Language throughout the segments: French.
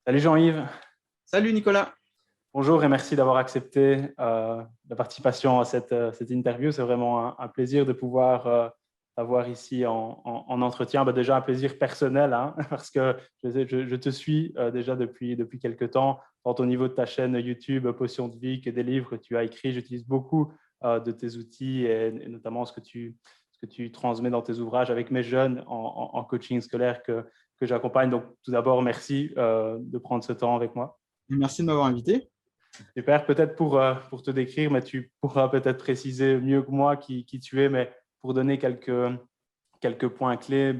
Salut Jean-Yves, Salut Nicolas. bonjour et merci d'avoir accepté la participation à cette interview. C'est vraiment un plaisir de pouvoir t'avoir ici en entretien. Déjà un plaisir personnel, hein, parce que je te suis déjà depuis quelques temps, tant au niveau de ta chaîne YouTube Potion de vie que des livres que tu as écrits. J'utilise beaucoup de tes outils et notamment ce que tu transmets dans tes ouvrages avec mes jeunes en coaching scolaire que j'accompagne. Donc tout d'abord, merci de prendre ce temps avec moi. Merci de m'avoir invité. Super, peut-être pour te décrire, mais tu pourras peut-être préciser mieux que moi qui tu es, mais pour donner quelques points clés,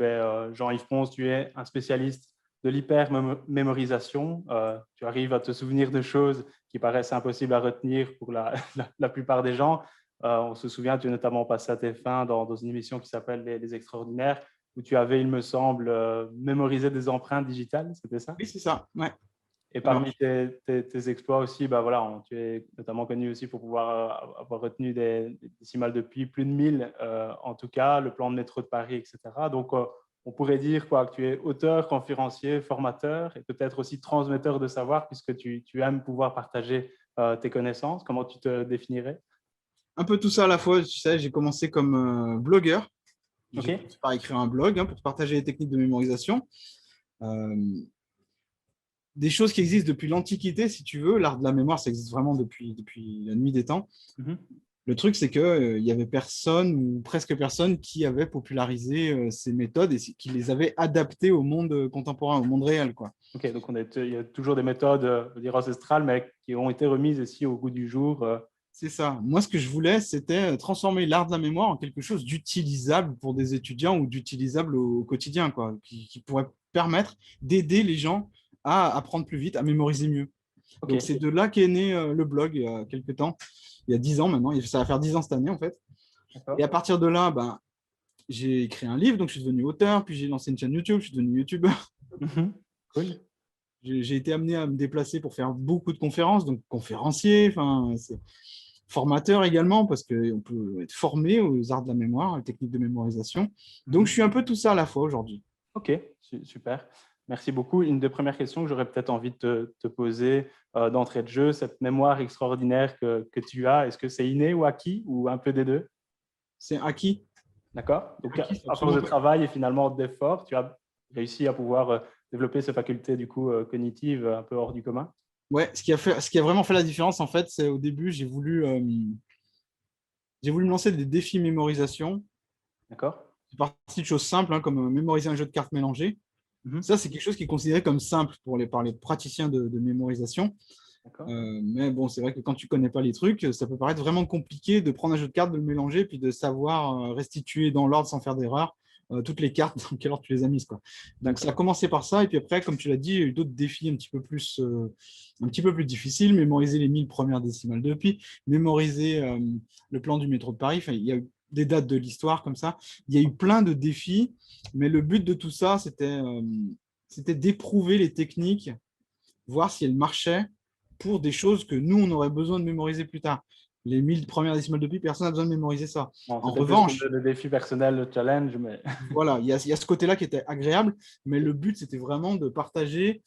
Jean-Yves Ponce, tu es un spécialiste de l'hypermémorisation. Tu arrives à te souvenir de choses qui paraissent impossibles à retenir pour la plupart des gens. On se souvient, tu es notamment passé à tes fins dans une émission qui s'appelle Les Extraordinaires, où tu avais, il me semble, mémorisé des empreintes digitales, c'était ça? Oui, c'est ça. Ouais. Et Alors, parmi tes exploits aussi, tu es notamment connu aussi pour pouvoir avoir retenu des décimales de pi, plus de 1000 en tout cas, le plan de métro de Paris, etc. Donc, on pourrait dire que tu es auteur, conférencier, formateur et peut-être aussi transmetteur de savoir puisque tu aimes pouvoir partager tes connaissances. Comment tu te définirais? un peu tout ça à la fois. Tu sais, j'ai commencé comme blogueur. OK. J'ai commencé par écrire un blog pour partager les techniques de mémorisation. Euh, des choses qui existent depuis l'Antiquité, si tu veux. L'art de la mémoire, ça existe vraiment depuis la nuit des temps. Mhm. Le truc, c'est qu'il y avait personne ou presque personne qui avait popularisé ces méthodes et qui les avait adaptées au monde contemporain, au monde réel, quoi. OK, donc il y a toujours des méthodes, je veux dire, ancestrales, mais qui ont été remises ici au goût du jour. C'est ça. Moi, ce que je voulais, c'était transformer l'art de la mémoire en quelque chose d'utilisable pour des étudiants ou d'utilisable au quotidien, quoi, qui pourrait permettre d'aider les gens à apprendre plus vite, à mémoriser mieux. Donc, OK. c'est de là qu'est né le blog il y a quelques temps, il y a 10 ans maintenant. Ça va faire 10 ans cette année, en fait. Et D'accord. à partir de là, j'ai écrit un livre, donc je suis devenu auteur, puis j'ai lancé une chaîne YouTube, je suis devenu YouTubeur. Mhm. Cool. J'ai été amené à me déplacer pour faire beaucoup de conférences, donc conférencier, formateur également, parce qu'on peut être formé aux arts de la mémoire, aux techniques de mémorisation. Donc, Mhm. je suis un peu tout ça à la fois aujourd'hui. OK, super. Merci beaucoup. Une des premières questions que j'aurais peut-être envie de te poser d'entrée de jeu, cette mémoire extraordinaire que tu as, est-ce que c'est inné ou acquis ou un peu des deux? C'est acquis. D'accord? Donc, Acquis, c'est à force absolument de pas. travail et finalement d'effort, tu as réussi à pouvoir développer ces facultés du coup cognitives un peu hors du commun? Ouais, ce qui a vraiment fait la différence, en fait, c'est au début, j'ai voulu me lancer des défis mémorisation. D'accord? C'est parti de choses simples, comme mémoriser un jeu de cartes mélangées. Mhm. Ça, c'est quelque chose qui est considéré comme simple par les praticiens de mémorisation. D'accord? Mais bon, c'est vrai que quand tu connais pas les trucs, ça peut paraître vraiment compliqué de prendre un jeu de cartes, de le mélanger, puis de savoir restituer dans l'ordre sans faire d'erreur toutes les cartes dans quel ordre tu les as mises, quoi. Donc ça a D'accord. commencé par ça, et puis après, comme tu l'as dit, il y a eu d'autres défis un petit peu plus difficiles, mémoriser les 1000 premières décimales de pi, mémoriser le plan du métro de Paris. Enfin, il y a eu des dates de l'histoire comme ça. Il y a eu plein de défis, mais le but de tout ça, c'était d'éprouver les techniques, voir si elles marchaient pour des choses que nous, on aurait besoin de mémoriser plus tard. Les 1000 premières décimales de pi, personne n'a besoin de mémoriser ça. Bon, En c'était plus pour revanche, le défi personnel, le challenge, mais voilà, il y a ce côté-là qui était agréable, mais le but, c'était vraiment de partager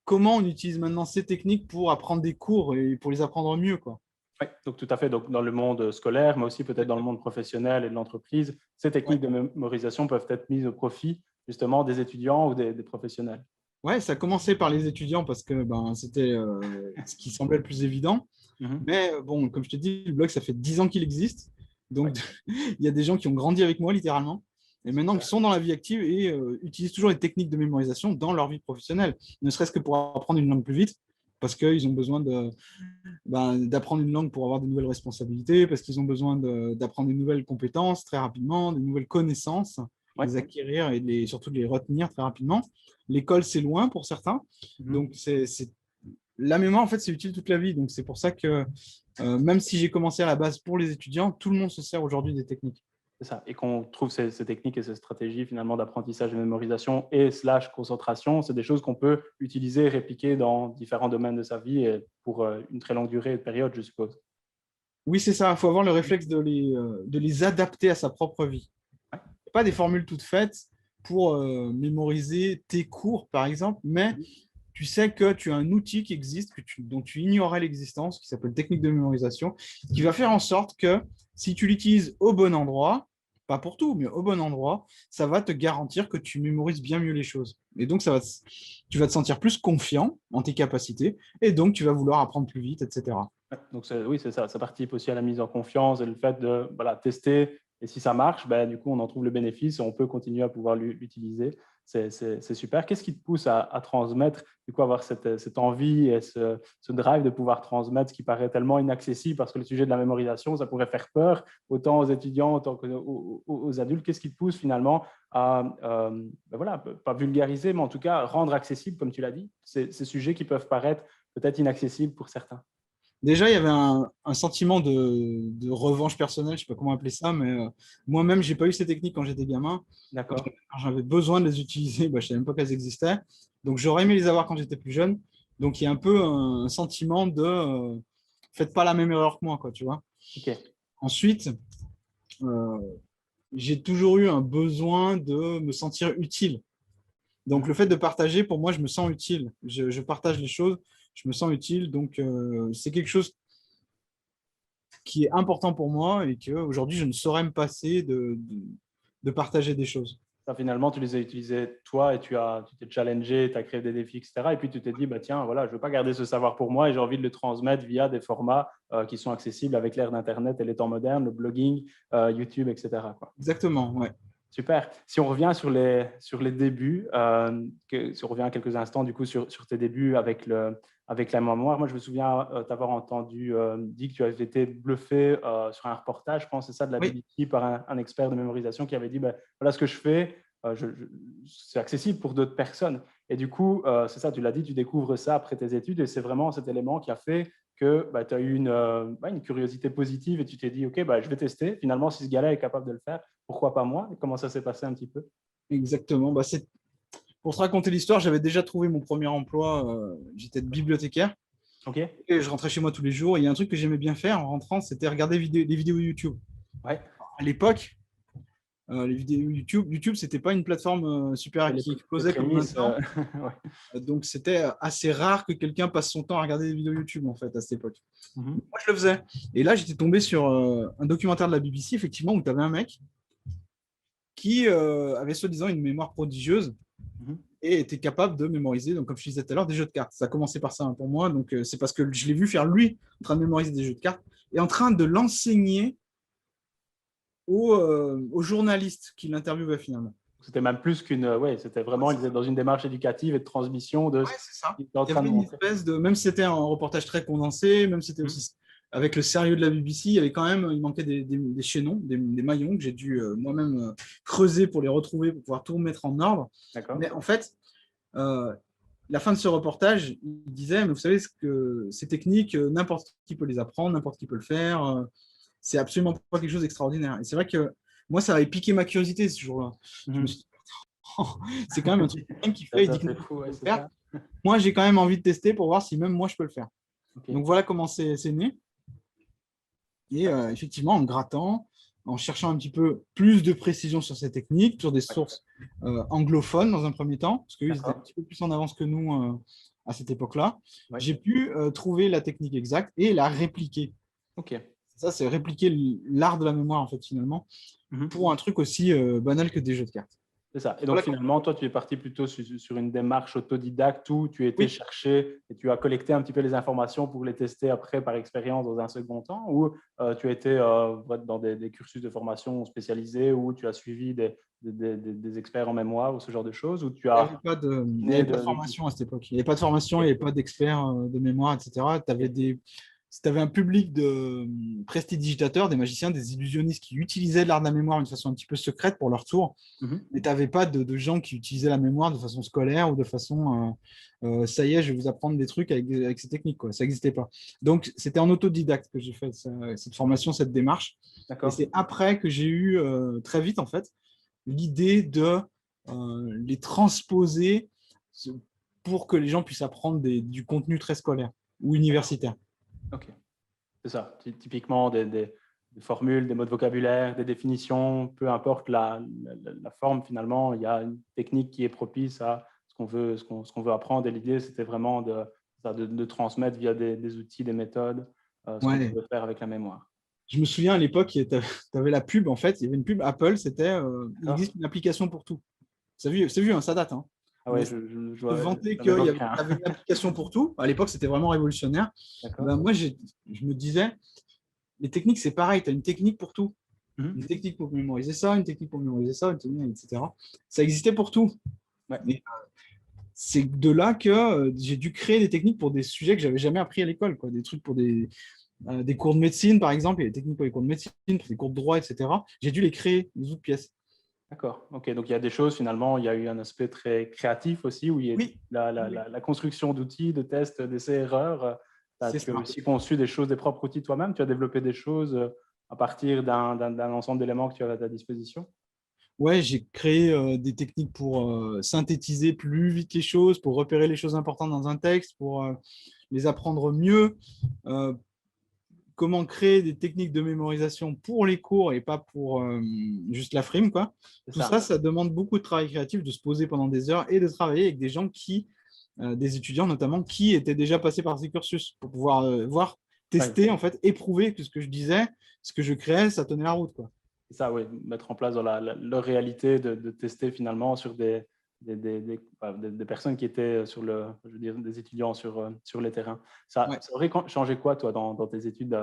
comment on utilise maintenant ces techniques pour apprendre des cours et pour les apprendre mieux, quoi. oui, donc tout à fait. Donc, dans le monde scolaire, mais aussi peut-être dans le monde professionnel et de l'entreprise, ces Ouais. techniques de mémorisation peuvent être mises au profit justement des étudiants ou des professionnels. Ouais, ça a commencé par les étudiants parce que c'était ce qui semblait le plus évident. Mhm. Mais bon, comme je te dis, le blog, ça fait 10 ans qu'il existe. Ouais, Donc, il y a des gens qui ont grandi avec moi, littéralement, et maintenant qui super. sont dans la vie active et utilisent toujours les techniques de mémorisation dans leur vie professionnelle, ne serait-ce que pour apprendre une langue plus vite, parce qu'ils ont besoin d'apprendre une langue pour avoir de nouvelles responsabilités, parce qu'ils ont besoin d'apprendre de nouvelles compétences très rapidement, de nouvelles connaissances, Ouais. les acquérir et surtout de les retenir très rapidement. L'école, c'est loin pour certains. Mhm. Donc, la mémoire, en fait, c'est utile toute la vie. Donc, c'est pour ça que même si j'ai commencé à la base pour les étudiants, tout le monde se sert aujourd'hui des techniques. C'est ça. Et qu'on trouve ces techniques et ces stratégies finalement d'apprentissage et de mémorisation et slash concentration, c'est des choses qu'on peut utiliser et répliquer dans différents domaines de sa vie et pour une très longue durée de période, je suppose. Oui, c'est ça. Il faut avoir le réflexe de les adapter à sa propre vie. Ouais. Pas des formules toutes faites pour mémoriser tes cours, par exemple, mais Mhm. tu sais que tu as un outil qui existe, dont tu ignorais l'existence, qui s'appelle technique de mémorisation, qui va faire en sorte que si tu l'utilises au bon endroit, pas pour tout, mais au bon endroit, ça va te garantir que tu mémorises bien mieux les choses. Et donc, tu vas te sentir plus confiant en tes capacités, et donc tu vas vouloir apprendre plus vite, etc. Donc, oui, c'est ça. Ça participe aussi à la mise en confiance et le fait de tester. Et si ça marche, ben, du coup, on en trouve le bénéfice et on peut continuer à pouvoir l'utiliser. C'est super. Qu'est-ce qui te pousse à transmettre, du coup, avoir cette envie et ce drive de pouvoir transmettre ce qui paraît tellement inaccessible parce que le sujet de la mémorisation, ça pourrait faire peur autant aux étudiants, autant qu'aux adultes. Qu'est-ce qui te pousse finalement à, ben voilà, pas vulgariser, mais en tout cas rendre accessible, comme tu l'as dit, ces sujets qui peuvent paraître peut-être inaccessibles pour certains? Déjà, il y avait un sentiment de revanche personnelle, je ne sais pas comment appeler ça, mais moi-même, je n'ai pas eu ces techniques quand j'étais gamin. D'accord. Quand j'avais besoin de les utiliser, bah, je ne savais même pas qu'elles existaient. Donc, j'aurais aimé les avoir quand j'étais plus jeune. Donc, il y a un peu un sentiment de faites pas la même erreur que moi, quoi, tu vois. OK. Ensuite, euh, j'ai toujours eu un besoin de me sentir utile. Donc, le fait de partager, pour moi, je me sens utile. Je partage les choses, je me sens utile. Donc, c'est quelque chose qui est important pour moi et qu'aujourd'hui, je ne saurais me passer de partager des choses. Ça, finalement, tu les as utilisés toi et tu t'es challengé, tu as créé des défis, etc. Et puis tu t'es dit, bah, tiens, voilà, je ne veux pas garder ce savoir pour moi et j'ai envie de le transmettre via des formats qui sont accessibles avec l'ère d'Internet et les temps modernes, le blogging, YouTube, etc., quoi. Exactement, ouais. Super. Si on revient sur les débuts, si on revient quelques instants du coup sur tes débuts avec la mémoire, moi je me souviens t'avoir entendu dire que tu avais été bluffé sur un reportage, je pense, c'est ça, de la Oui, BBC par un expert de mémorisation qui avait dit ben, voilà ce que je fais, c'est accessible pour d'autres personnes. Et du coup, c'est ça, tu l'as dit, tu découvres ça après tes études et c'est vraiment cet élément qui a fait que bah, tu as eu une curiosité positive et tu t'es dit, OK, bah, je vais tester. Finalement, si ce gars-là est capable de le faire, pourquoi pas moi? Et comment ça s'est passé un petit peu? exactement. Bah, pour te raconter l'histoire, j'avais déjà trouvé mon premier emploi. J'étais bibliothécaire OK. et je rentrais chez moi tous les jours. Et il y a un truc que j'aimais bien faire en rentrant, c'était regarder les vidéos YouTube. Ouais. À l'époque, les vidéos YouTube, c'était pas une plateforme super C'est qui les explosait comme prémices. maintenant. Ouais. Donc, c'était assez rare que quelqu'un passe son temps à regarder des vidéos YouTube, en fait, à cette époque. Mhm. Moi, je le faisais. Et là, j'étais tombé sur un documentaire de la BBC, effectivement, où tu avais un mec qui avait soi-disant une mémoire prodigieuse Mhm. et était capable de mémoriser, donc comme je disais tout à l'heure, des jeux de cartes. Ça a commencé par ça hein, pour moi, donc c'est parce que je l'ai vu faire lui en train de mémoriser des jeux de cartes et en train de l'enseigner aux journalistes qui l'interviewaient finalement. C'était même plus ouais, c'était vraiment, il était dans une démarche éducative et de transmission de Ouais, ce c'est ça. qu'il était en Il y train de avait une montrer. espèce de, même si c'était un reportage très condensé, même si c'était Mhm. aussi avec le sérieux de la BBC, il y avait quand même, il manquait des chaînons, des maillons que j'ai dû moi-même creuser pour les retrouver, pour pouvoir tout mettre en ordre. D'accord. Mais en fait, euh, la fin de ce reportage, il disait, mais vous savez que ces techniques, n'importe qui peut les apprendre, n'importe qui peut le faire. C'est absolument pas quelque chose d'extraordinaire. Et c'est vrai que moi, ça avait piqué ma curiosité ce jour-là. Je me Mhm. suis dit, oh, c'est quand même un truc qui Ça, fait, il ça, dit que c'est n'importe fou, qui ouais, peut le c'est faire. ça. Moi, j'ai quand même envie de tester pour voir si même moi, je peux le faire. OK. Donc voilà comment c'est né. Et effectivement, en grattant, en cherchant un petit peu plus de précision sur ces techniques, sur des Ouais. sources anglophones dans un premier temps, parce qu'ils étaient un D'accord. petit peu plus en avance que nous à cette époque-là, Ouais. j'ai pu trouver la technique exacte et la répliquer. OK. Ça, c'est répliquer l'art de la mémoire, en fait, finalement, Mhm. pour un truc aussi banal que des jeux de cartes. C'est ça. Et donc Voilà. finalement, toi, tu es parti plutôt sur une démarche autodidacte où tu étais Oui, chercher et tu as collecté un petit peu les informations pour les tester après par expérience dans un second temps, ou tu as été dans des cursus de formation spécialisés où tu as suivi des experts en mémoire ou ce genre de choses, ou tu il n'y as avait pas il y né avait pas de de tout. formation à cette époque. Il n'y avait pas de formation, il Ok. n'y avait pas d'experts de mémoire, etc. Tu avais Ok. si tu avais un public de prestidigitateurs, des magiciens, des illusionnistes qui utilisaient l'art de la mémoire d'une façon un petit peu secrète pour leur tour, Mhm. mais tu n'avais pas de gens qui utilisaient la mémoire de façon scolaire ou de façon ça y est, je vais vous apprendre des trucs avec ces techniques. Quoi. Ça n'existait pas. Donc, c'était en autodidacte que j'ai fait cette formation, cette démarche. Et D'accord. c'est après que j'ai eu très vite, en fait, l'idée de les transposer pour que les gens puissent apprendre du contenu très scolaire ou universitaire. Ok. C'est ça. Typiquement des formules, des mots de vocabulaire, des définitions, peu importe la forme finalement, il y a une technique qui est propice à ce ce qu'on veut apprendre. Et l'idée, c'était vraiment de transmettre via des outils, des méthodes, ce qu'on Ouais. veut faire avec la mémoire. Je me souviens à l'époque, tu avais la pub, en fait, il y avait une pub Apple, c'était il D'accord. existe une application pour tout. C'est vu, hein, ça date. Hein. Ah Mais ouais, ça je te vois, vantait ça qu'il y m'évoque avait, rien. une application pour tout. À l'époque, c'était vraiment révolutionnaire. D'accord. Ben, moi, je me disais, les techniques, c'est pareil, tu as une technique pour tout. Mhm. Une technique pour mémoriser ça, une technique pour mémoriser ça, une technique, etc. Ça existait pour tout. Ouais. Et c'est de là que j'ai dû créer des techniques pour des sujets que j'avais jamais appris à l'école, quoi. Des trucs pour des cours de médecine, par exemple, il y a des techniques pour les cours de médecine, pour des cours de droit, etc. J'ai dû les créer, des autres pièces. D'accord. OK. Donc, il y a des choses, finalement, il y a eu un aspect très créatif aussi, où il y a Oui, la construction d'outils, de tests, d'essais, erreurs. c'est Tu as ça. aussi conçu des choses, des propres outils toi-même. Tu as développé des choses à partir d'un ensemble d'éléments que tu avais à ta disposition. Ouais, j'ai créé des techniques pour synthétiser plus vite les choses, pour repérer les choses importantes dans un texte, pour les apprendre mieux. Euh, Comment créer des techniques de mémorisation pour les cours et pas pour juste la frime, quoi. C'est Tout ça. ça, ça demande beaucoup de travail créatif, de se poser pendant des heures et de travailler avec des gens des étudiants notamment, qui étaient déjà passés par ces cursus pour pouvoir voir, Ouais. tester, en fait, éprouver que ce que je disais, ce que je créais, ça tenait la route, quoi. C'est ça, oui. Mettre en place dans leur réalité, de tester finalement sur des personnes qui étaient je veux dire, des étudiants sur les terrains. Ouais. Ça aurait changé quoi, toi, dans tes études,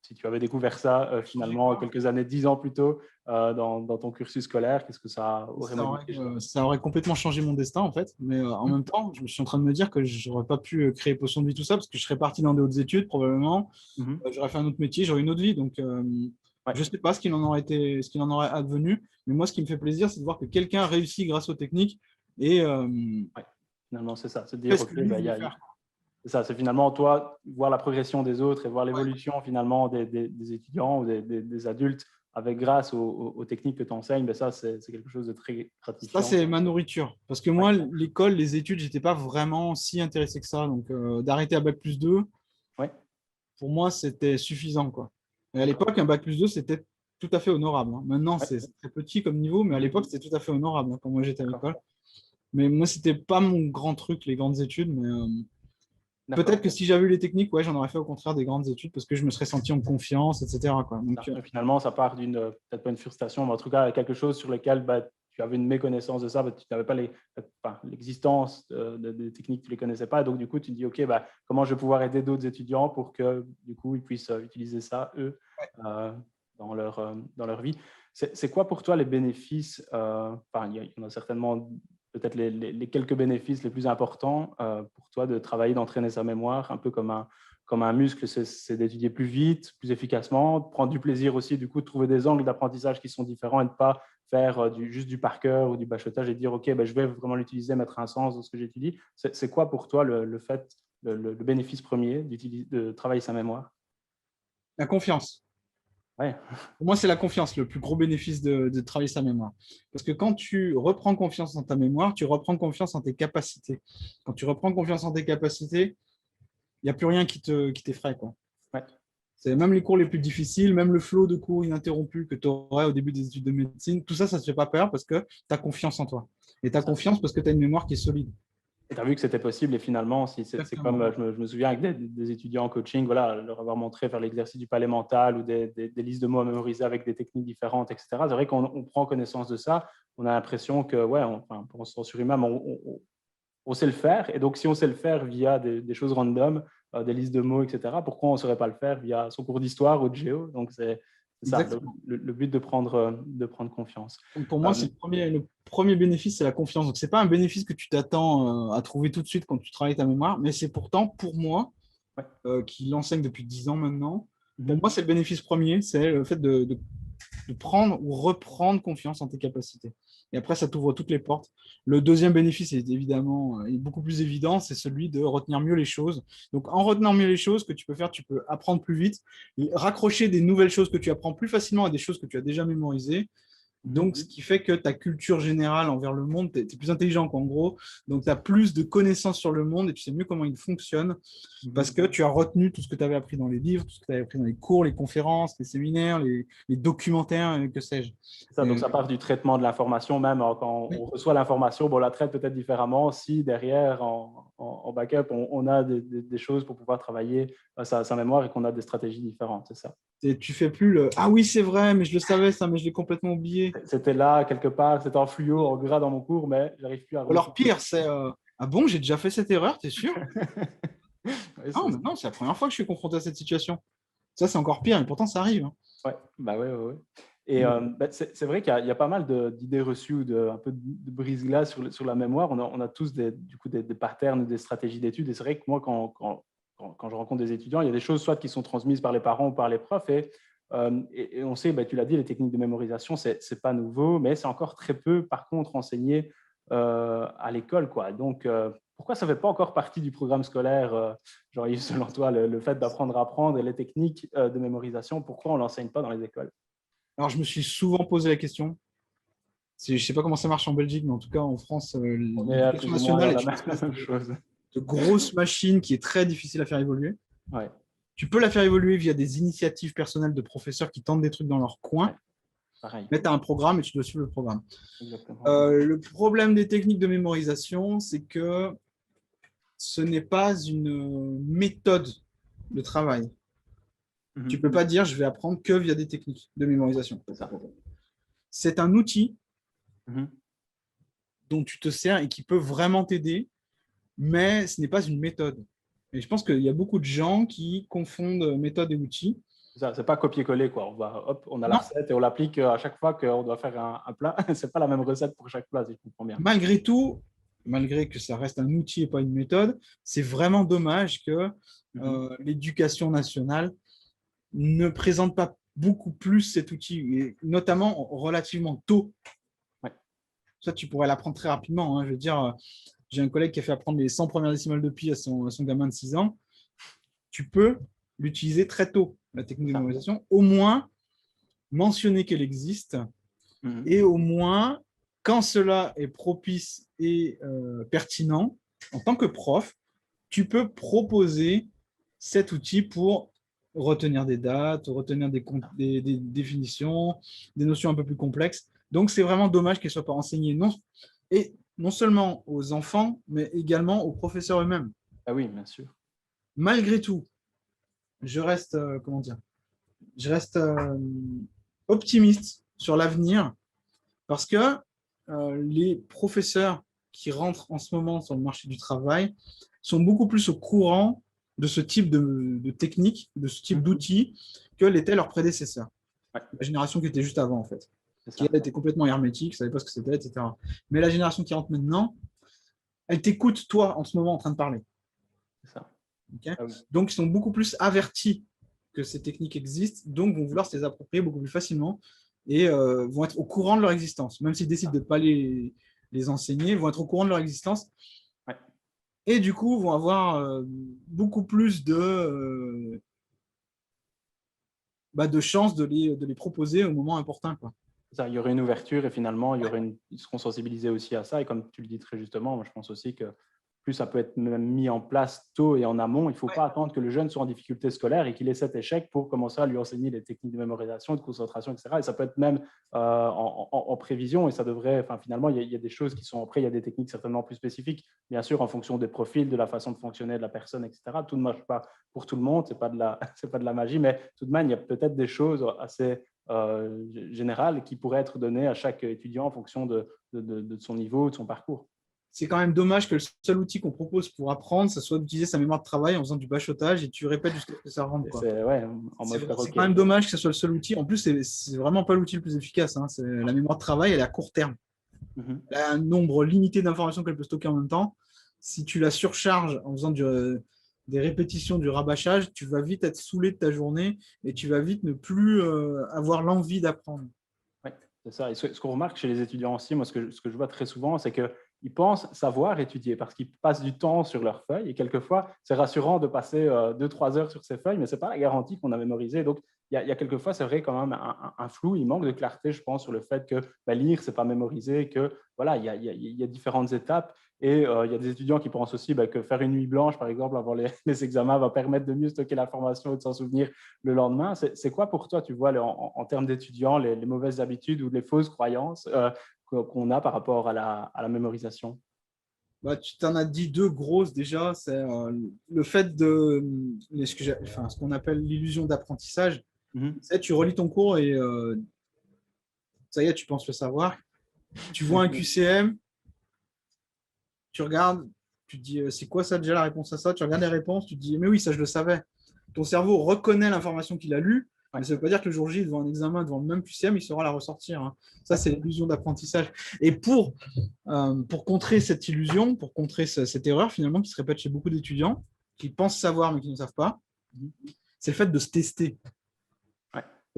si tu avais découvert ça finalement quelques années, 10 ans plus tôt, dans ton cursus scolaire, qu'est-ce que ça aurait modifié chez toi? Ça aurait complètement changé mon destin, en fait. Mais en même temps, je me suis en train de me dire que je n'aurais pas pu créer Potion de vie, tout ça, parce que je serais parti dans des hautes études, probablement. Mhm. J'aurais fait un autre métier, j'aurais une autre vie. Donc, Ouais. je ne sais pas ce qu'il en aurait advenu. Mais moi, ce qui me fait plaisir, c'est de voir que quelqu'un réussit grâce aux techniques et Ouais. Finalement, c'est ça. C'est de fait dire, ce OK, que lui ben, voulait faire. c'est ça, c'est finalement toi, voir la progression des autres et voir Ouais. l'évolution finalement des étudiants ou des adultes avec grâce aux techniques que tu enseignes, ben ça, c'est quelque chose de très Ça, gratifiant. c'est ma nourriture. Parce que Ouais. moi, l'école, les études, je n'étais pas vraiment si intéressé que ça. Donc, d'arrêter à Bac+2, Ouais. pour moi, c'était suffisant, quoi. Et à D'accord. l'époque, un Bac+2, c'était tout à fait honorable, hein. Maintenant, Ouais. c'est très petit comme niveau, mais à l'époque, c'était tout à fait honorable, hein, quand moi j'étais à D'accord. l'école. Mais moi, c'était pas mon grand truc, les grandes études. Mais peut-être D'accord. que si j'avais eu les techniques, ouais, j'en aurais fait au contraire des grandes études parce que je me serais senti en confiance, etc., quoi. Donc, Et finalement, ça part peut-être pas une frustration, mais en tout cas, quelque chose sur lequel ben, tu avais une méconnaissance de ça, ben, tu n'avais pas l'existence des techniques, tu ne les connaissais pas. Donc, du coup, tu te dis, OK, ben, comment je vais pouvoir aider d'autres étudiants pour que, du coup, ils puissent utiliser ça, eux, euh, dans leur vie. C'est quoi pour toi les bénéfices il y en a certainement peut-être les quelques bénéfices les plus importants pour toi de travailler, d'entraîner sa mémoire, un peu comme un muscle, c'est d'étudier plus vite, plus efficacement, de prendre du plaisir aussi, du coup, de trouver des angles d'apprentissage qui sont différents et de ne pas faire juste du par cœur ou du bachotage et dire, OK, ben, je vais vraiment l'utiliser, mettre un sens dans ce que j'étudie. C'est quoi pour toi le bénéfice premier de travailler sa mémoire? la confiance. Ouais. Pour moi, c'est la confiance, le plus gros bénéfice de travailler sa mémoire. Parce que quand tu reprends confiance en ta mémoire, tu reprends confiance en tes capacités. Quand tu reprends confiance en tes capacités, il n'y a plus rien qui t'effraie, quoi. Ouais. C'est même les cours les plus difficiles, même le flot de cours ininterrompu que tu aurais au début des études de médecine, tout ça, ça ne te fait pas peur parce que tu as confiance en toi. Et tu as confiance parce que tu as une mémoire qui est solide. Et tu as vu que c'était possible et finalement, c'est comme Exactement. je me souviens avec des étudiants en coaching, voilà, leur avoir montré faire l'exercice du palais mental ou des listes de mots à mémoriser avec des techniques différentes, etc. C'est vrai qu'on prend connaissance de ça, on a l'impression que, ouais, pour se surhumain, on sait le faire. Et donc, si on sait le faire via des choses random, des listes de mots, etc., pourquoi on ne saurait pas le faire via son cours d'histoire ou de géo? Donc, c'est ça, Exactement. le but de prendre confiance. Donc pour moi, c'est le premier bénéfice, c'est la confiance. Donc, ce n'est pas un bénéfice que tu t'attends à trouver tout de suite quand tu travailles ta mémoire, mais c'est pourtant, pour moi, Ouais. qui l'enseigne depuis 10 ans maintenant, pour Mhm. moi, c'est le bénéfice premier, c'est le fait de prendre ou reprendre confiance en tes capacités. Et après, ça t'ouvre toutes les portes. Le deuxième bénéfice est évidemment est beaucoup plus évident, c'est celui de retenir mieux les choses. Donc, en retenant mieux les choses que tu peux faire, tu peux apprendre plus vite, raccrocher des nouvelles choses que tu apprends plus facilement à des choses que tu as déjà mémorisées. Donc, ce qui fait que ta culture générale envers le monde, tu es plus intelligent qu'en gros. Donc, tu as plus de connaissances sur le monde et tu sais mieux comment il fonctionne parce que tu as retenu tout ce que tu avais appris dans les livres, tout ce que tu avais appris dans les cours, les conférences, les séminaires, les documentaires, que sais-je. Ça, donc, ça part du traitement de l'information, même quand on reçoit l'information, bon, on la traite peut-être différemment si derrière, en backup, on a des choses pour pouvoir travailler sa mémoire et qu'on a des stratégies différentes, c'est ça. Et tu fais plus le ah oui, c'est vrai, mais je le savais ça, mais je l'ai complètement oublié. C'était là, quelque part, c'était en fluo, en gras dans mon cours, mais j'arrive plus à remettre. Alors, pire, c'est ah bon, j'ai déjà fait cette erreur, t'es sûr? Oui, Non, mais non, c'est la première fois que je suis confronté à cette situation. Ça, c'est encore pire, et pourtant, ça arrive. Hein. ouais, bah ouais, ouais, ouais. Et c'est vrai qu'il y a pas mal d'idées reçues, un peu de brise-glace sur la mémoire. On a tous du coup, des patterns, des stratégies d'études. Et c'est vrai que moi, quand je rencontre des étudiants, il y a des choses soit qui sont transmises par les parents ou par les profs. Et on sait, tu l'as dit, les techniques de mémorisation, c'est pas nouveau, mais c'est encore très peu, par contre, enseigné à l'école, quoi. Donc, pourquoi ça ne fait pas encore partie du programme scolaire, Jean-Yves, selon toi, le fait d'apprendre à apprendre et les techniques de mémorisation, pourquoi on ne l'enseigne pas dans les écoles? Alors, je me suis souvent posé la question. Je ne sais pas comment ça marche en Belgique, mais en tout cas, en France, On est l'éducation plus ou moins nationale dans est une espèce la même chose. de grosse machine qui est très difficile à faire évoluer. Ouais. Tu peux la faire évoluer via des initiatives personnelles de professeurs qui tentent des trucs dans leur coin. Ouais. Pareil. Mais tu as un programme et tu dois suivre le programme. Exactement. Le problème des techniques de mémorisation, c'est que ce n'est pas une méthode de travail. Tu ne peux pas dire je vais apprendre que via des techniques de mémorisation. C'est un outil dont tu te sers et qui peut vraiment t'aider, mais ce n'est pas une méthode. Et je pense qu'il y a beaucoup de gens qui confondent méthode et outil. C'est pas copier-coller, quoi. On a la recette et on l'applique à chaque fois qu'on doit faire un plat. C'est pas la même recette pour chaque plat, si je comprends bien. Malgré tout, malgré que ça reste un outil et pas une méthode, c'est vraiment dommage que l'éducation nationale ne présente pas beaucoup plus cet outil, et notamment relativement tôt. Ouais. Ça, tu pourrais l'apprendre très rapidement. Hein. Je veux dire, j'ai un collègue qui a fait apprendre les 100 premières décimales de pi à son gamin de 6 ans. Tu peux l'utiliser très tôt, la technique de mémorisation, au moins mentionner qu'elle existe, et au moins, quand cela est propice et pertinent, en tant que prof, tu peux proposer cet outil pour retenir des dates, retenir des définitions, des notions un peu plus complexes. Donc, c'est vraiment dommage qu'elle ne soit pas enseignée non seulement aux enfants, mais également aux professeurs eux-mêmes. Ah oui, bien sûr. Malgré tout, je reste, optimiste sur l'avenir parce que les professeurs qui rentrent en ce moment sur le marché du travail sont beaucoup plus au courant de ce type de technique, de ce type d'outils que l'étaient leurs prédécesseurs. Ouais. La génération qui était juste avant, en fait. Qui elle, était complètement hermétique, ne savait pas ce que c'était, etc. Mais la génération qui rentre maintenant, elle t'écoute, toi, en ce moment, en train de parler. C'est ça. Okay, ah oui. Donc, ils sont beaucoup plus avertis que ces techniques existent, donc vont vouloir se les approprier beaucoup plus facilement et vont être au courant de leur existence. Même s'ils décident de ne pas les enseigner, vont être au courant de leur existence. Ouais. Et du coup, vont avoir beaucoup plus de chances de les proposer au moment important, quoi. Ça, il y aurait une ouverture et finalement, ils seront sensibilisés aussi à ça. Et comme tu le dis très justement, moi, je pense aussi que plus ça peut être même mis en place tôt et en amont, il ne faut pas attendre que le jeune soit en difficulté scolaire et qu'il ait cet échec pour commencer à lui enseigner les techniques de mémorisation, de concentration, etc. Et ça peut être même en prévision et ça devrait, finalement, il y a des choses qui sont, après, il y a des techniques certainement plus spécifiques, bien sûr, en fonction des profils, de la façon de fonctionner de la personne, etc. Tout ne marche pas pour tout le monde, ce n'est pas de la magie, mais tout de même, il y a peut-être des choses assez générales qui pourraient être données à chaque étudiant en fonction de son niveau, de son parcours. C'est quand même dommage que le seul outil qu'on propose pour apprendre, ce soit d'utiliser sa mémoire de travail en faisant du bachotage et tu répètes jusqu'à ce que ça rentre. C'est quand même dommage que ce soit le seul outil. En plus, c'est vraiment pas l'outil le plus efficace. Hein. La mémoire de travail, elle est à court terme. Elle a un nombre limité d'informations qu'elle peut stocker en même temps. Si tu la surcharges en faisant des répétitions, du rabâchage, tu vas vite être saoulé de ta journée et tu vas vite ne plus avoir l'envie d'apprendre. Oui, c'est ça. Et ce qu'on remarque chez les étudiants aussi, moi, ce que je vois très souvent, c'est que ils pensent savoir étudier parce qu'ils passent du temps sur leurs feuilles et quelquefois, c'est rassurant de passer 2-3 heures sur ces feuilles, mais ce n'est pas la garantie qu'on a mémorisé. Donc, il y a quelquefois, c'est vrai, quand même un flou, il manque de clarté, je pense, sur le fait que lire, ce n'est pas mémoriser, que voilà, il y a différentes étapes. Et il y a des étudiants qui pensent aussi que faire une nuit blanche, par exemple, avant les examens, va permettre de mieux stocker l'information et de s'en souvenir le lendemain. C'est quoi pour toi, tu vois, en termes d'étudiants, les mauvaises habitudes ou les fausses croyances qu'on a par rapport à la mémorisation? Tu t'en as dit deux grosses déjà. C'est le fait de ce qu'on appelle l'illusion d'apprentissage. Tu relis ton cours et ça y est, tu penses le savoir. Tu vois un QCM, tu regardes, tu te dis c'est quoi ça déjà la réponse à ça? Tu regardes les réponses, tu te dis mais oui, ça je le savais. Ton cerveau reconnaît l'information qu'il a lue, mais ça ne veut pas dire que le jour J, devant un examen, devant le même QCM, il saura la ressortir. Hein. Ça, c'est l'illusion d'apprentissage. Et pour contrer cette illusion, pour contrer cette erreur finalement qui se répète chez beaucoup d'étudiants, qui pensent savoir mais qui ne savent pas, c'est le fait de se tester.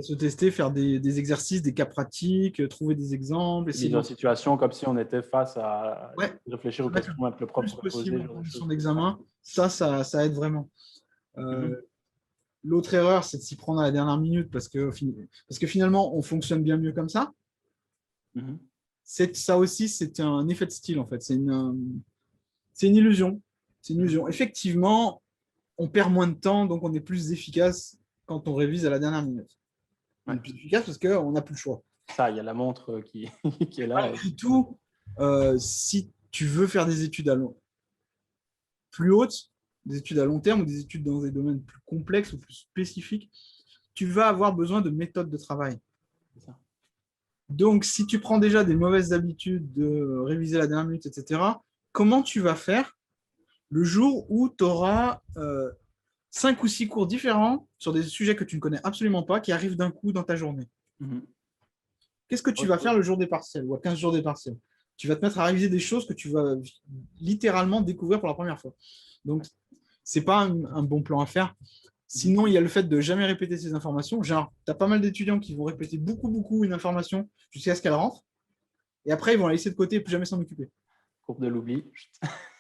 Se tester, faire des exercices, des cas pratiques, trouver des exemples. Essayer de situation comme si on était face à réfléchir aux questions un peu propres. Le plus possible en condition d'examen, ça aide vraiment. L'autre erreur, c'est de s'y prendre à la dernière minute parce que finalement, on fonctionne bien mieux comme ça. Ça aussi, c'est un effet de style, en fait. C'est une illusion. C'est une illusion. Effectivement, on perd moins de temps, donc on est plus efficace quand on révise à la dernière minute. On est plus efficace parce qu'on n'a plus le choix. Ça, il y a la montre qui est là. Malgré tout, si tu veux faire des études plus hautes, des études à long terme ou des études dans des domaines plus complexes ou plus spécifiques, tu vas avoir besoin de méthodes de travail. Donc, si tu prends déjà des mauvaises habitudes de réviser la dernière minute, etc., comment tu vas faire le jour où tu auras 5 ou 6 cours différents sur des sujets que tu ne connais absolument pas, qui arrivent d'un coup dans ta journée? Qu'est-ce que tu vas faire le jour des partiels ou à 15 jours des partiels? Tu vas te mettre à réviser des choses que tu vas littéralement découvrir pour la première fois. Donc, ce n'est pas un bon plan à faire. Sinon, il y a le fait de jamais répéter ces informations. Genre, tu as pas mal d'étudiants qui vont répéter beaucoup une information jusqu'à ce qu'elle rentre. Et après, ils vont la laisser de côté et plus jamais s'en occuper. Courbe de l'oubli.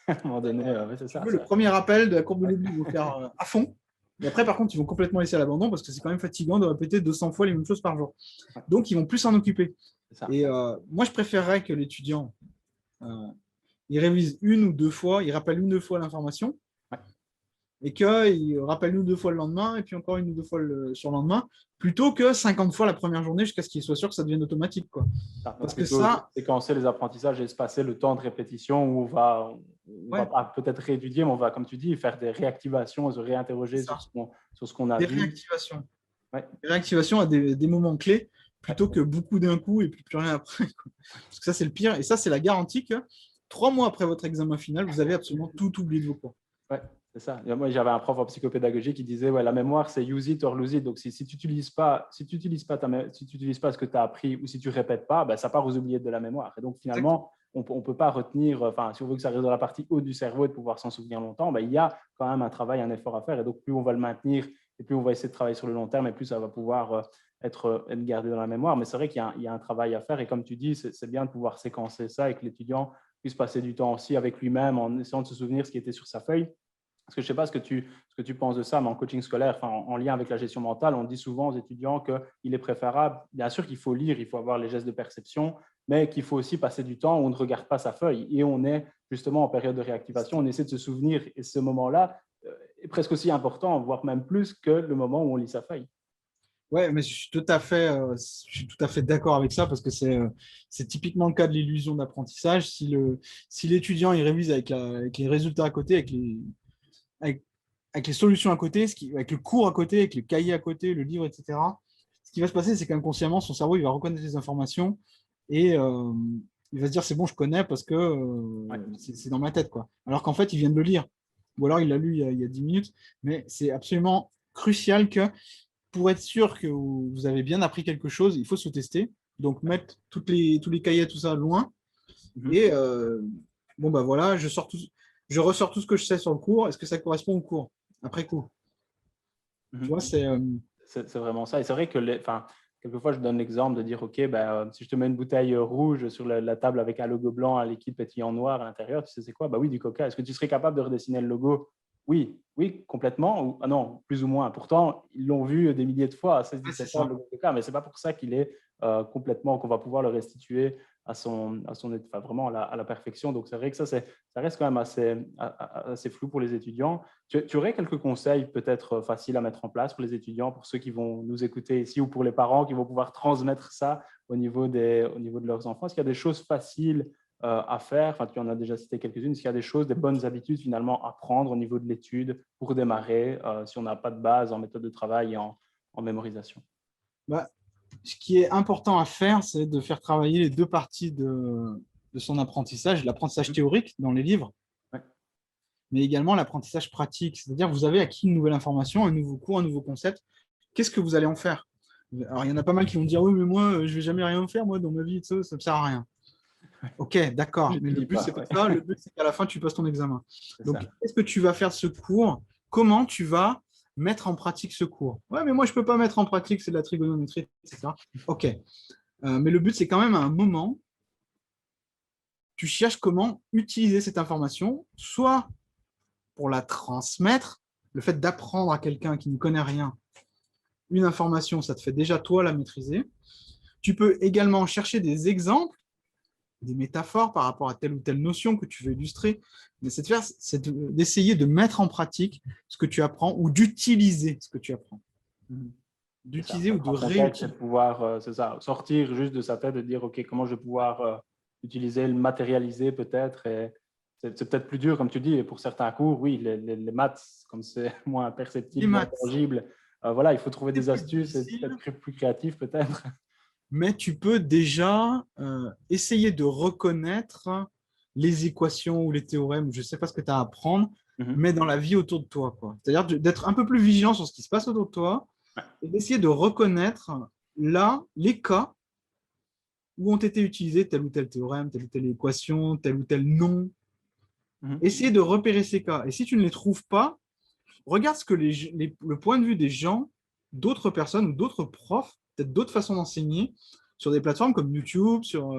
À un moment donné, c'est ça. Le premier rappel de la courbe de l'oubli, ils vont faire à fond. Et après, par contre, ils vont complètement laisser à l'abandon parce que c'est quand même fatigant de répéter 200 fois les mêmes choses par jour. Donc, ils vont plus s'en occuper. Et moi, je préférerais que l'étudiant il révise 1 ou 2 fois, il rappelle 1 ou 2 fois l'information et qu'il rappelle 1 ou 2 fois le lendemain et puis encore 1 ou 2 fois le surlendemain, plutôt que 50 fois la première journée jusqu'à ce qu'il soit sûr que ça devienne automatique. Quoi. Parce que ça, séquencer les apprentissages et se passer le temps de répétition où on va peut-être réétudier, mais on va, comme tu dis, faire des réactivations, se réinterroger sur ce qu'on a vu. Des réactivations à des moments clés plutôt que beaucoup d'un coup et puis plus rien après. Quoi. Parce que ça, c'est le pire. Et ça, c'est la garantie que 3 mois après votre examen final, vous avez absolument tout oublié de vos cours. Ouais, c'est ça. Moi, j'avais un prof en psychopédagogie qui disait la mémoire, c'est use it or lose it. Donc, si tu n'utilises pas, ce que tu as appris ou si tu ne répètes pas, ça part aux oubliettes de la mémoire. Et donc, finalement, on ne peut pas retenir, si on veut que ça reste dans la partie haute du cerveau et de pouvoir s'en souvenir longtemps, il y a quand même un travail, un effort à faire. Et donc, plus on va le maintenir et plus on va essayer de travailler sur le long terme et plus ça va pouvoir être gardé dans la mémoire. Mais c'est vrai qu'il y a un travail à faire. Et comme tu dis, c'est bien de pouvoir séquencer ça et que l'étudiant puisse passer du temps aussi avec lui-même en essayant de se souvenir ce qui était sur sa feuille. Parce que je ne sais pas ce que tu penses de ça, mais en coaching scolaire, en lien avec la gestion mentale, on dit souvent aux étudiants qu'il est préférable, bien sûr qu'il faut lire, il faut avoir les gestes de perception, mais qu'il faut aussi passer du temps où on ne regarde pas sa feuille. Et on est justement en période de réactivation, on essaie de se souvenir. Et ce moment-là est presque aussi important, voire même plus que le moment où on lit sa feuille. Oui, mais je suis tout à fait d'accord avec ça parce que c'est typiquement le cas de l'illusion d'apprentissage. Si l'étudiant il révise avec les résultats à côté, avec les solutions à côté, avec le cours à côté, avec le cahier à côté, le livre, etc., ce qui va se passer, c'est qu'inconsciemment, son cerveau il va reconnaître les informations et il va se dire c'est bon, je connais parce que c'est dans ma tête. Quoi. Alors qu'en fait, il vient de le lire. Ou alors il l'a lu il y a 10 minutes. Mais c'est absolument crucial que pour être sûr que vous avez bien appris quelque chose, il faut se tester. Donc, mettre tous les cahiers, tout ça, loin. Et voilà, je ressors tout ce que je sais sur le cours. Est-ce que ça correspond au cours après coup? Tu vois, c'est vraiment ça. Et c'est vrai que quelquefois, je donne l'exemple de dire, OK, si je te mets une bouteille rouge sur la table avec un logo blanc, un liquide pétillant noir à l'intérieur, tu sais c'est quoi? Bah oui, du Coca. Est-ce que tu serais capable de redessiner le logo? Oui, oui, complètement. Ou, ah non, plus ou moins. Pourtant, ils l'ont vu des milliers de fois à 16, Ouais, c'est 17 ans, ça. le logo Coca, mais ce n'est pas pour ça qu'il est complètement, qu'on va pouvoir le restituer enfin, vraiment à la perfection. Donc, c'est vrai que ça reste quand même assez flou pour les étudiants. Tu aurais quelques conseils peut-être faciles à mettre en place pour les étudiants, pour ceux qui vont nous écouter ici ou pour les parents qui vont pouvoir transmettre ça au niveau de leurs enfants? Est-ce qu'il y a des choses faciles à faire? Enfin, tu en as déjà cité quelques-unes. Est-ce qu'il y a des choses, des bonnes habitudes finalement à prendre au niveau de l'étude pour démarrer si on n'a pas de base en méthode de travail et en mémorisation? Bah, ce qui est important à faire, c'est de faire travailler les deux parties de son apprentissage, l'apprentissage théorique dans les livres, Ouais. mais également l'apprentissage pratique. C'est-à-dire, vous avez acquis une nouvelle information, un nouveau cours, un nouveau concept. Qu'est-ce que vous allez en faire? Alors, il y en a pas mal qui vont dire, oui, mais moi, je ne vais jamais rien faire, moi, dans ma vie, ça ne me sert à rien. Ok, d'accord, Je mais te le dis but, pas, c'est pas ouais. ça. Le but, c'est qu'à la fin, tu passes ton examen. C'est Donc, ça. qu'est-ce que tu vas faire de ce cours? Comment tu vas mettre en pratique ce cours? Ouais, mais moi, je ne peux pas mettre en pratique, c'est de la trigonométrie, etc. Ok. Mais le but, c'est quand même à un moment, tu cherches comment utiliser cette information, soit pour la transmettre, le fait d'apprendre à quelqu'un qui ne connaît rien une information, ça te fait déjà toi la maîtriser. Tu peux également chercher des exemples, des métaphores par rapport à telle ou telle notion que tu veux illustrer, mais c'est d'essayer de mettre en pratique ce que tu apprends ou d'utiliser ce que tu apprends. C'est ça, D'utiliser ou mettre de en contexte et de réutiliser. pouvoir, c'est ça, sortir juste de sa tête, de dire, OK, comment je vais pouvoir utiliser, le matérialiser peut-être. Et c'est peut-être plus dur, comme tu dis, et pour certains cours, oui, les maths, comme c'est moins Les perceptible, moins maths, tangible, voilà, il faut trouver c'est des plus astuces et difficile, être plus créatif peut-être. mais tu peux déjà essayer de reconnaître les équations ou les théorèmes, je ne sais pas ce que tu as à apprendre, Mhm. mais dans la vie autour de toi, quoi. C'est-à-dire d'être un peu plus vigilant sur ce qui se passe autour de toi et d'essayer de reconnaître là les cas où ont été utilisés tel ou tel théorème, telle ou telle équation, tel ou tel nom. Mhm. Essayer de repérer ces cas. Et si tu ne les trouves pas, regarde ce que le point de vue des gens, d'autres personnes ou d'autres profs, peut-être d'autres façons d'enseigner sur des plateformes comme YouTube, sur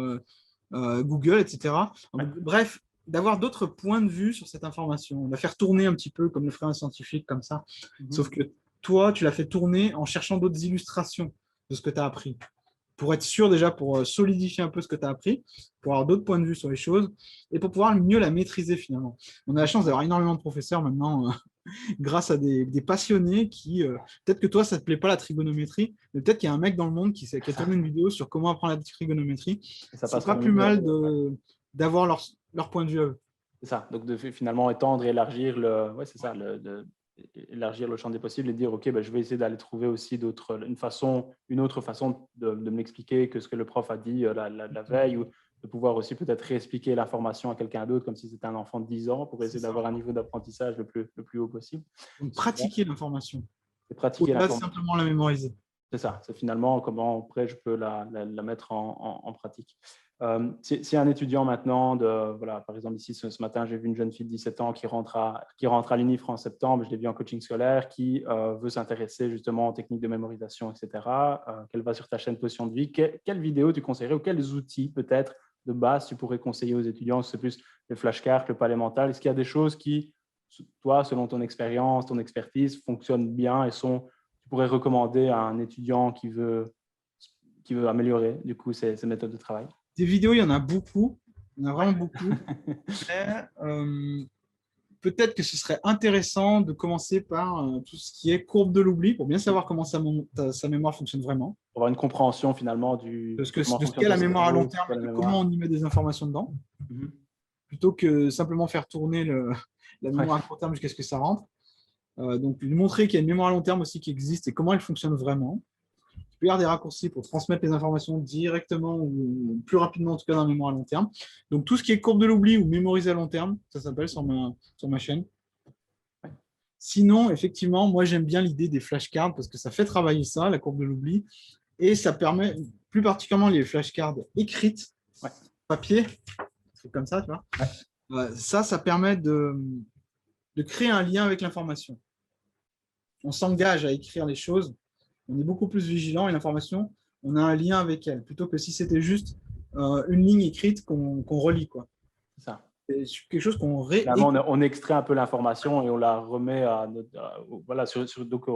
Google, etc. Ouais. Bref, d'avoir d'autres points de vue sur cette information, de la faire tourner un petit peu comme le ferait un scientifique, comme ça. Mhm. Sauf que toi, tu l'as fait tourner en cherchant d'autres illustrations de ce que tu as appris. Pour être sûr déjà, pour solidifier un peu ce que tu as appris, pour avoir d'autres points de vue sur les choses et pour pouvoir mieux la maîtriser finalement. On a la chance d'avoir énormément de professeurs maintenant grâce à des passionnés qui, peut-être que toi, ça ne te plaît pas la trigonométrie, mais peut-être qu'il y a un mec dans le monde qui a tourné une vidéo sur comment apprendre la trigonométrie. Et ça C'est passera pas plus mieux. mal d'avoir leur point de vue à eux. C'est ça. Donc, de finalement étendre et élargir ouais, c'est ça, élargir le champ des possibles et dire, OK, je vais essayer d'aller trouver aussi une autre façon de me l'expliquer que ce que le prof a dit la veille, ou de pouvoir aussi peut-être réexpliquer l'information à quelqu'un d'autre comme si c'était un enfant de 10 ans pour C'est essayer ça. d'avoir un niveau d'apprentissage le plus haut possible. Donc, Super. pratiquer l'information, Et pratiquer au-delà de l'information. simplement la mémoriser. C'est ça, c'est finalement comment après je peux la mettre en pratique. Si un étudiant maintenant, voilà, par exemple ici ce matin, j'ai vu une jeune fille de 17 ans qui rentre à l'UNIFRE en septembre, je l'ai vu en coaching scolaire, qui veut s'intéresser justement aux techniques de mémorisation, etc., qu'elle va sur ta chaîne Potion de vie, quelle vidéo tu conseillerais ou quels outils peut-être de base tu pourrais conseiller aux étudiants? C'est plus le flashcard, le palais mental. Est-ce qu'il y a des choses qui, toi, selon ton expérience, ton expertise, fonctionnent bien et tu pourrais recommander à un étudiant qui veut améliorer du coup ses méthodes de travail? Des vidéos, il y en a beaucoup. Il y en a vraiment beaucoup. Mais, peut-être que ce serait intéressant de commencer par tout ce qui est courbe de l'oubli pour bien savoir comment sa mémoire fonctionne vraiment. Pour avoir une compréhension finalement comment De ce fonctionne qu'est ton la mémoire à long cerveau, c'est terme quoi et la de comment mémoire. on y met des informations dedans, plutôt que simplement faire tourner la Ouais. mémoire à court terme jusqu'à ce que ça rentre. Donc, lui montrer qu'il y a une mémoire à long terme aussi qui existe et comment elle fonctionne vraiment. Tu peux avoir des raccourcis pour transmettre les informations directement ou plus rapidement, en tout cas dans la mémoire à long terme. Donc, tout ce qui est courbe de l'oubli ou mémoriser à long terme, ça s'appelle sur ma chaîne. Sinon, effectivement, moi, j'aime bien l'idée des flashcards parce que ça fait travailler ça, la courbe de l'oubli, et ça permet, plus particulièrement les flashcards écrites, Ouais. papier, c'est comme ça, tu vois. Ouais. Ça permet de créer un lien avec l'information. On s'engage à écrire les choses, on est beaucoup plus vigilant et l'information, on a un lien avec elle, plutôt que si c'était juste une ligne écrite qu'on relit, quoi. C'est ça. C'est quelque chose qu'on Finalement, on extrait un peu l'information et on la remet voilà, donc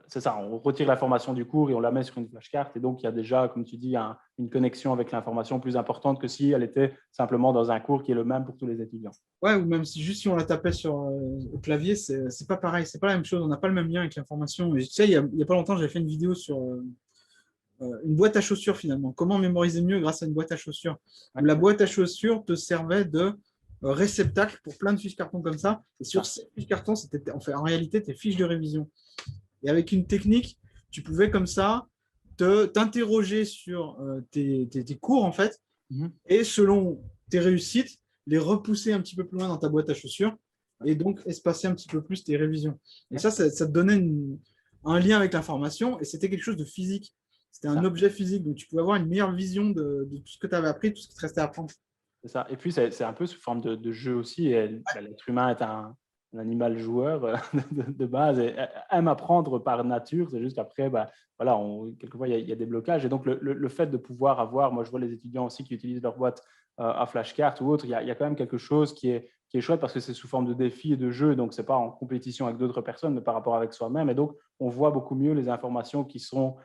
c'est ça, on retire l'information du cours et on la met sur une flashcard. Et donc, il y a déjà, comme tu dis, une connexion avec l'information plus importante que si elle était simplement dans un cours qui est le même pour tous les étudiants. Ouais, ou même si on la tapait au clavier, c'est pas pareil, c'est pas la même chose, on n'a pas le même lien avec l'information. Et tu sais, il y a pas longtemps, j'avais fait une vidéo sur une boîte à chaussures finalement. Comment mémoriser mieux grâce à une boîte à chaussures. Ouais. Où la boîte à chaussures te servait de réceptacle pour plein de fiches cartons comme ça. Et sur ces fiches cartons, c'était en réalité tes fiches de révision. Et avec une technique, tu pouvais comme ça t'interroger sur tes cours en fait, et selon tes réussites, les repousser un petit peu plus loin dans ta boîte à chaussures et donc espacer un petit peu plus tes révisions. Et ça te donnait un lien avec l'information et c'était quelque chose de physique. C'était un objet physique, donc tu pouvais avoir une meilleure vision de tout ce que tu avais appris, tout ce qui te restait à apprendre. C'est ça. Et puis, c'est un peu sous forme de jeu aussi. L'être humain est un animal joueur de base et aime apprendre par nature. C'est juste qu'après, voilà, quelquefois, il y a des blocages. Et donc, le fait de pouvoir avoir, moi, je vois les étudiants aussi qui utilisent leur boîte à flashcard ou autre, il y a quand même quelque chose qui est chouette parce que c'est sous forme de défi et de jeu. Donc, ce n'est pas en compétition avec d'autres personnes, mais par rapport avec soi-même. Et donc, on voit beaucoup mieux les informations qui sont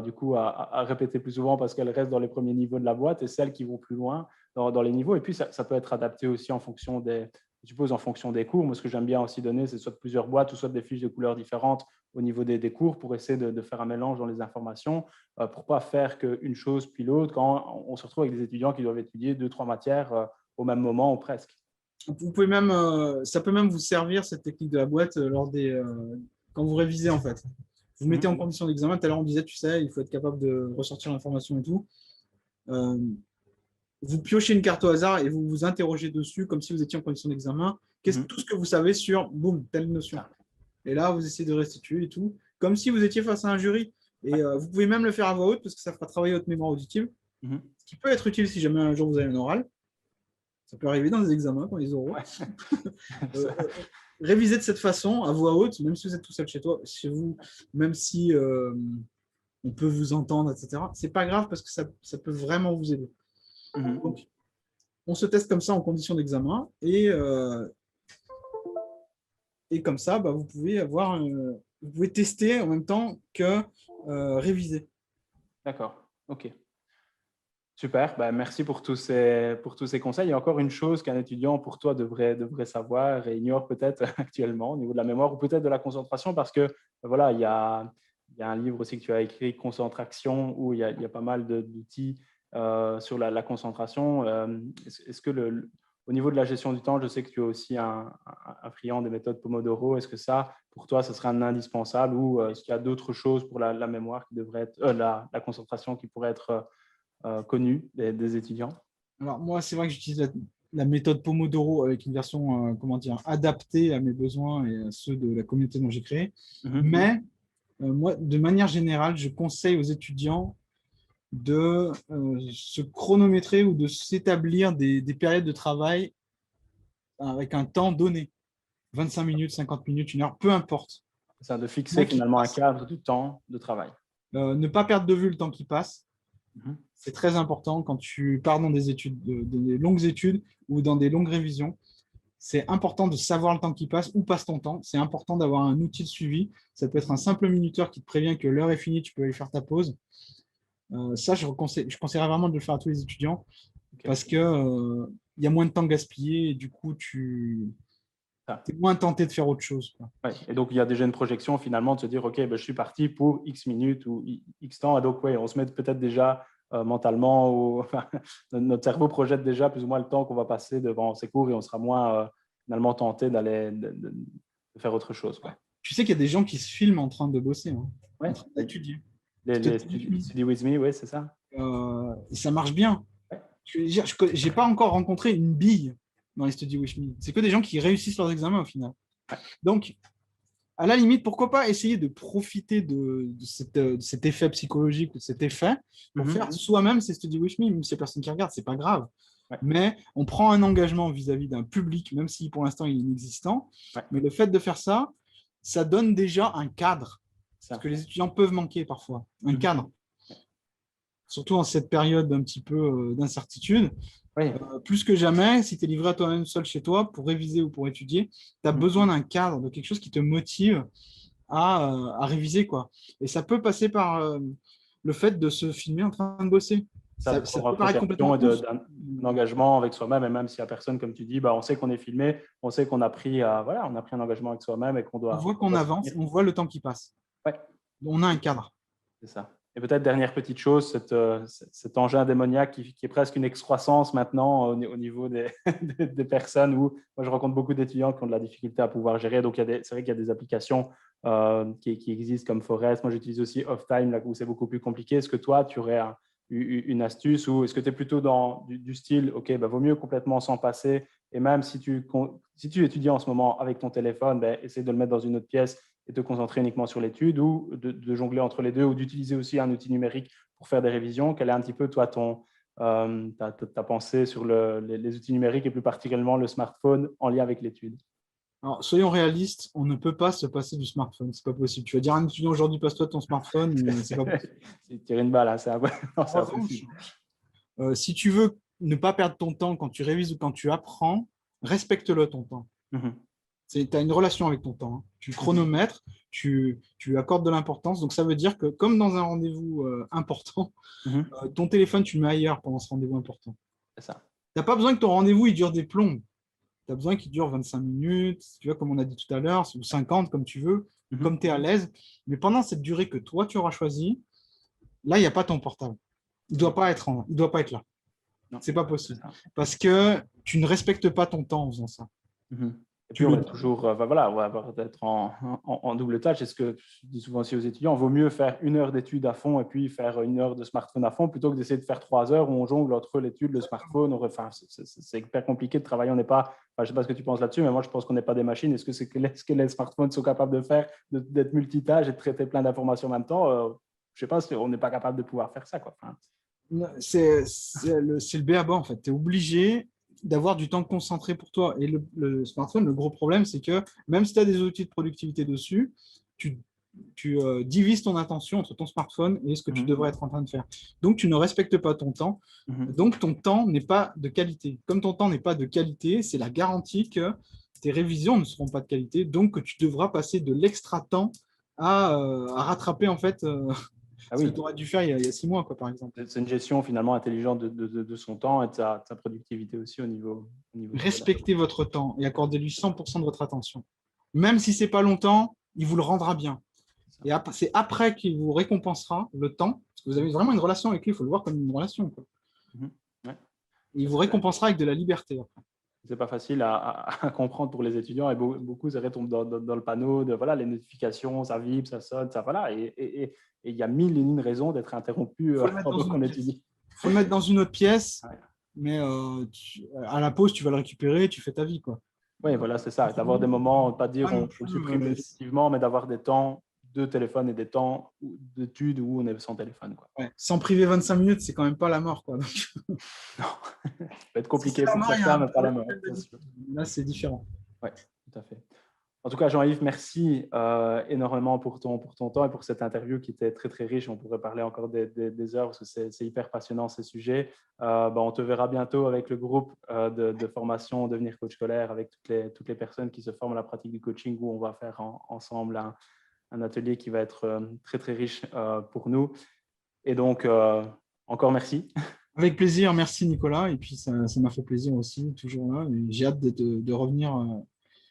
du coup à répéter plus souvent parce qu'elles restent dans les premiers niveaux de la boîte et celles qui vont plus loin dans les niveaux. Et puis, ça peut être adapté aussi en fonction en fonction des cours. Moi, ce que j'aime bien aussi donner, c'est soit plusieurs boîtes ou soit des fiches de couleurs différentes au niveau des cours pour essayer de faire un mélange dans les informations pour ne pas faire qu'une chose puis l'autre quand on se retrouve avec des étudiants qui doivent étudier 2-3 matières au même moment ou presque. Vous pouvez même, ça peut même vous servir, cette technique de la boîte, quand vous révisez en fait. Vous mettez en condition d'examen. Tout à l'heure, on disait, tu sais, il faut être capable de ressortir l'information et tout. Vous piochez une carte au hasard et vous vous interrogez dessus comme si vous étiez en condition d'examen. Qu'est-ce tout ce que vous savez sur, boum, telle notion. Et là, vous essayez de restituer et tout, comme si vous étiez face à un jury. Et vous pouvez même le faire à voix haute parce que ça fera travailler votre mémoire auditive, ce qui peut être utile si jamais un jour vous avez un oral. Ça peut arriver dans des examens, quand les oraux. Révisez de cette façon, à voix haute, même si vous êtes tout seul chez vous, même si on peut vous entendre, etc. C'est pas grave parce que ça peut vraiment vous aider. Donc, on se teste comme ça en condition d'examen et comme ça, vous pouvez vous pouvez tester en même temps que réviser. D'accord, ok. Super, merci pour tous ces conseils. Il y a encore une chose qu'un étudiant pour toi devrait savoir et ignore peut-être actuellement au niveau de la mémoire ou peut-être de la concentration parce que voilà, il y a un livre aussi que tu as écrit, Concentration, où il y a pas mal d'outils sur la concentration. Est-ce que au niveau de la gestion du temps, je sais que tu es aussi un friand des méthodes Pomodoro. Est-ce que ça, pour toi, ce serait un indispensable ou est-ce qu'il y a d'autres choses pour la mémoire qui devraient être, la concentration qui pourrait être connue des étudiants? Alors moi, c'est vrai que j'utilise la méthode Pomodoro avec une version adaptée à mes besoins et à ceux de la communauté dont j'ai créé. Mais moi, de manière générale, je conseille aux étudiants de se chronométrer ou de s'établir des périodes de travail avec un temps donné. 25 minutes, 50 minutes, 1 heure, peu importe. C'est de fixer finalement un cadre du temps de travail. Ne pas perdre de vue le temps qui passe. C'est très important quand tu pars dans des études, des longues études ou dans des longues révisions. C'est important de savoir le temps qui passe, où passe ton temps. C'est important d'avoir un outil de suivi. Ça peut être un simple minuteur qui te prévient que l'heure est finie, tu peux aller faire ta pause. Ça, je conseillerais vraiment de le faire à tous les étudiants parce qu'il y a moins de temps gaspillé et du coup, tu es moins tenté de faire autre chose. Quoi. Ouais. Et donc, il y a déjà une projection finalement de se dire, OK, je suis parti pour X minutes ou X temps. Et donc, on se met peut-être déjà mentalement, notre cerveau projette déjà plus ou moins le temps qu'on va passer devant ces cours et on sera moins finalement tenté de faire autre chose. Quoi. Tu sais qu'il y a des gens qui se filment en train de bosser, en train d'étudier. Les Study With Me, oui, c'est ça. Et ça marche bien. Ouais. Je n'ai pas encore rencontré une bille dans les Study With Me. C'est que des gens qui réussissent leurs examens au final. Ouais. Donc, à la limite, pourquoi pas essayer de profiter de cet effet psychologique ou de cet effet pour faire soi-même ces Study With Me, même si il n'y a personne qui regarde, c'est pas grave. Ouais. Mais on prend un engagement vis-à-vis d'un public, même si pour l'instant il est inexistant. Ouais. Mais le fait de faire ça, ça donne déjà un cadre. Parce que les étudiants peuvent manquer parfois. Un cadre. surtout en cette période un petit peu d'incertitude. Oui. Plus que jamais, si tu es livré à toi-même seul chez toi pour réviser ou pour étudier, tu as besoin d'un cadre, de quelque chose qui te motive à réviser, quoi. Et ça peut passer par le fait de se filmer en train de bosser. Ça, de Ça prendre en peut paraître complètement considération et ouf. d'un engagement avec soi-même, et même s'il n'y a personne, comme tu dis, bah, on sait qu'on est filmé, on sait qu'on a pris, voilà, on a pris un engagement avec soi-même et qu'on On doit, voit qu'on avance, on voit le temps qui passe. ouais, On a un cadre. c'est ça. Et peut-être dernière petite chose, cet engin démoniaque qui est presque une excroissance maintenant au niveau des personnes où moi je rencontre beaucoup d'étudiants qui ont de la difficulté à pouvoir gérer. Donc c'est vrai qu'il y a des applications qui existent comme Forest. Moi j'utilise aussi Offtime là où c'est beaucoup plus compliqué. Est-ce que toi tu aurais une astuce ou est-ce que tu es plutôt dans du style ok, bah, vaut mieux complètement s'en passer et même si tu étudies en ce moment avec ton téléphone, bah, essaie de le mettre dans une autre pièce et te concentrer uniquement sur l'étude ou de jongler entre les deux ou d'utiliser aussi un outil numérique pour faire des révisions. Quelle est un petit peu, toi, ta pensée sur les outils numériques et plus particulièrement le smartphone en lien avec l'étude? Alors, soyons réalistes, on ne peut pas se passer du smartphone. C'est pas possible. Tu vas dire à un étudiant aujourd'hui, passe-toi ton smartphone, c'est pas possible. C'est tirer une balle, hein, c'est En revanche, impossible. si tu veux ne pas perdre ton temps quand tu révises ou quand tu apprends, respecte-le ton temps. Tu as une relation avec ton temps. Hein. Tu le chronomètres, tu lui accordes de l'importance. Donc, ça veut dire que comme dans un rendez-vous important, ton téléphone, tu le mets ailleurs pendant ce rendez-vous important. C'est ça. Tu n'as pas besoin que ton rendez-vous il dure des plombes. Tu as besoin qu'il dure 25 minutes, tu vois, comme on a dit tout à l'heure, ou 50, comme tu veux, comme tu es à l'aise. Mais pendant cette durée que toi, tu auras choisie, là, il n'y a pas ton portable. Il ne doit pas être là. Ce n'est pas possible. Parce que tu ne respectes pas ton temps en faisant ça. Et puis, on est toujours, voilà, on va être en double tâche. C'est ce que je dis souvent aussi aux étudiants. Il vaut mieux faire 1 heure d'études à fond et puis faire 1 heure de smartphone à fond plutôt que d'essayer de faire 3 heures où on jongle entre l'étude, le smartphone. Enfin, c'est hyper compliqué de travailler. On n'est pas, je ne sais pas ce que tu penses là-dessus, mais moi, je pense qu'on n'est pas des machines. Est-ce que les smartphones sont capables de faire, d'être multitâche et de traiter plein d'informations en même temps? Je ne sais pas, on n'est pas capable de pouvoir faire ça, quoi. Enfin, c'est le b.a.-ba, en fait. Tu es obligé d'avoir du temps concentré pour toi. Et le smartphone, le gros problème, c'est que même si tu as des outils de productivité dessus, tu divises ton attention entre ton smartphone et ce que tu devrais être en train de faire. Donc, tu ne respectes pas ton temps. Donc, ton temps n'est pas de qualité. Comme ton temps n'est pas de qualité, c'est la garantie que tes révisions ne seront pas de qualité. Donc, que tu devras passer de l'extra temps à rattraper, en fait, ce que tu aurais dû faire il y a 6 mois, quoi, par exemple. C'est une gestion finalement intelligente de son temps et de sa productivité aussi au niveau Respectez votre temps et accordez-lui 100% de votre attention. Même si ce n'est pas longtemps, il vous le rendra bien. Et c'est après qu'il vous récompensera le temps, parce que vous avez vraiment une relation avec lui, il faut le voir comme une relation. Quoi. Ouais. Et il vous récompensera avec de la liberté. C'est pas facile à comprendre pour les étudiants et beaucoup ça retombe dans le panneau de voilà, les notifications, ça vibre, ça sonne, ça voilà. Et il y a 1000 et une raisons d'être interrompu pendant qu'on étudie. Il faut le mettre dans une autre pièce, mais à la pause, tu vas le récupérer, tu fais ta vie. Quoi. Oui, voilà, c'est ça. D'avoir des moments, pas dire on le supprime définitivement, mais d'avoir des temps de téléphone et des temps d'études où on est sans téléphone. Quoi. Ouais. S'en priver 25 minutes, c'est quand même pas la mort. Quoi. Donc... Non, ça peut être compliqué pour certains, mais pas la mort. Là, c'est différent. Oui, tout à fait. En tout cas, Jean-Yves, merci énormément pour ton temps et pour cette interview qui était très, très riche. On pourrait parler encore des heures parce que c'est hyper passionnant ces sujets. On te verra bientôt avec le groupe de formation Devenir coach scolaire avec toutes les personnes qui se forment à la pratique du coaching où on va faire ensemble un atelier qui va être très, très riche pour nous. Et donc, encore merci. Avec plaisir, merci Nicolas. Et puis, ça m'a fait plaisir aussi, toujours là. J'ai hâte de revenir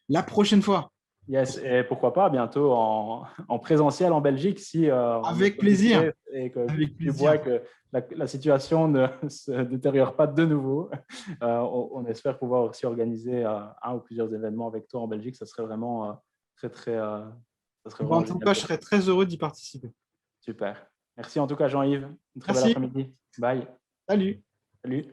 la prochaine fois. Yes, et pourquoi pas bientôt en présentiel en Belgique si avec plaisir et que tu vois que la situation ne se détériore pas de nouveau. On espère pouvoir aussi organiser un ou plusieurs événements avec toi en Belgique. Ça serait vraiment très ça serait vraiment en tout cas, je serais très heureux d'y participer. Super. Merci en tout cas Jean-Yves. Une très belle après-midi. Bye. Salut. Salut.